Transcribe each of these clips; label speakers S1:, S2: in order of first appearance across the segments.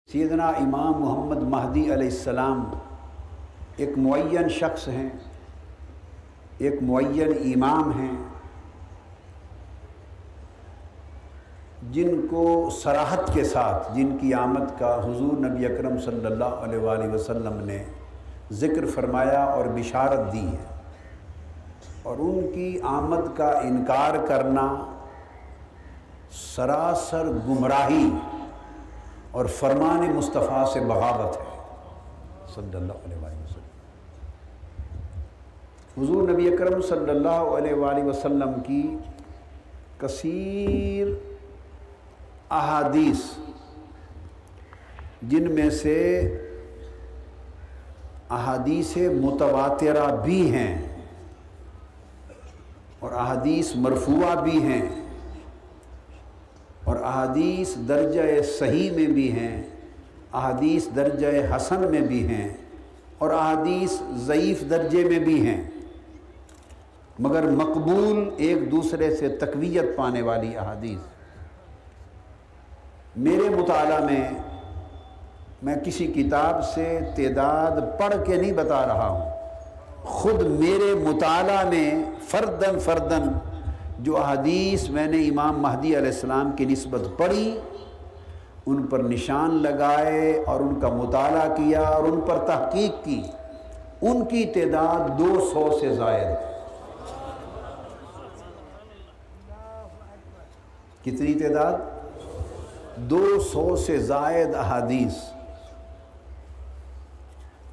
S1: سیدنا امام محمد مہدی علیہ السلام ایک معین شخص ہیں، ایک معین امام ہیں جن کو صراحت کے ساتھ جن کی آمد کا حضور نبی اکرم صلی اللہ علیہ وآلہ وسلم نے ذکر فرمایا اور بشارت دی ہے، اور ان کی آمد کا انکار کرنا سراسر گمراہی اور فرمان مصطفیٰ سے بغاوت ہے صلی اللہ علیہ وآلہ وسلم۔ حضور نبی اکرم صلی اللہ علیہ وآلہ وسلم کی کثیر احادیث، جن میں سے احادیث متواترہ بھی ہیں اور احادیث مرفوعہ بھی ہیں اور احادیث درجہ صحیح میں بھی ہیں، احادیث درجہ حسن میں بھی ہیں اور احادیث ضعیف درجے میں بھی ہیں، مگر مقبول ایک دوسرے سے تقویت پانے والی احادیث۔ میرے مطالعہ میں کسی کتاب سے تعداد پڑھ کے نہیں بتا رہا ہوں، خود میرے مطالعہ میں فرداً جو احادیث میں نے امام مہدی علیہ السلام کی نسبت پڑھی، ان پر نشان لگائے اور ان کا مطالعہ کیا اور ان پر تحقیق کی، ان کی تعداد 200 سے زائد ہے۔ کتنی تعداد؟ 200 سے زائد احادیث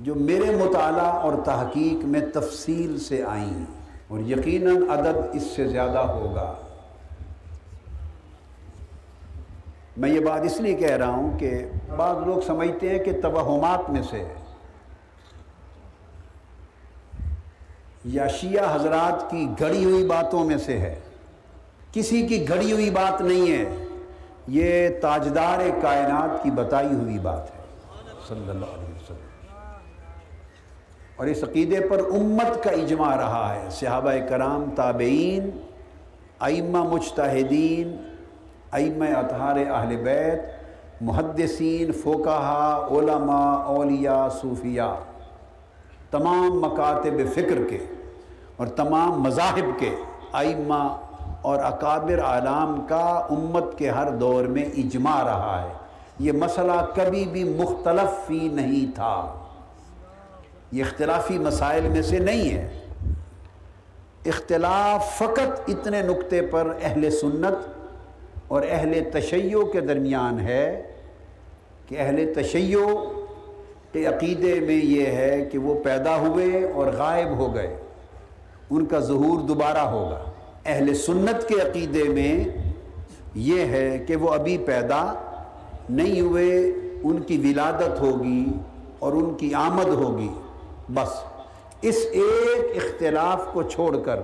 S1: جو میرے مطالعہ اور تحقیق میں تفصیل سے آئیں، اور یقیناً عدد اس سے زیادہ ہوگا۔ میں یہ بات اس لیے کہہ رہا ہوں کہ بعض لوگ سمجھتے ہیں کہ توہمات میں سے یا شیعہ حضرات کی گھڑی ہوئی باتوں میں سے ہے۔ کسی کی گھڑی ہوئی بات نہیں ہے، یہ تاجدار کائنات کی بتائی ہوئی بات ہے صلی اللہ علیہ وسلم، اور اس عقیدے پر امت کا اجماع رہا ہے۔ صحابہ کرام، تابعین، ائمہ مجتہدین، ائمہ اطہار اہل بیت، محدثین، فقہاء، علماء، اولیاء، صوفیاء، تمام مکاتب فکر کے اور تمام مذاہب کے ائمہ اور اکابر اعلام کا امت کے ہر دور میں اجماع رہا ہے۔ یہ مسئلہ کبھی بھی مختلف فی نہیں تھا، یہ اختلافی مسائل میں سے نہیں ہے۔ اختلاف فقط اتنے نقطے پر اہل سنت اور اہل تشیع کے درمیان ہے کہ اہل تشیع کے عقیدے میں یہ ہے کہ وہ پیدا ہوئے اور غائب ہو گئے، ان کا ظہور دوبارہ ہوگا۔ اہل سنت کے عقیدے میں یہ ہے کہ وہ ابھی پیدا نہیں ہوئے، ان کی ولادت ہوگی اور ان کی آمد ہوگی۔ بس اس ایک اختلاف کو چھوڑ کر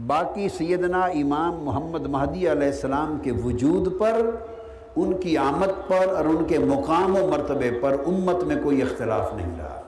S1: باقی سیدنا امام محمد مہدی علیہ السلام کے وجود پر، ان کی آمد پر اور ان کے مقام و مرتبے پر امت میں کوئی اختلاف نہیں رہا۔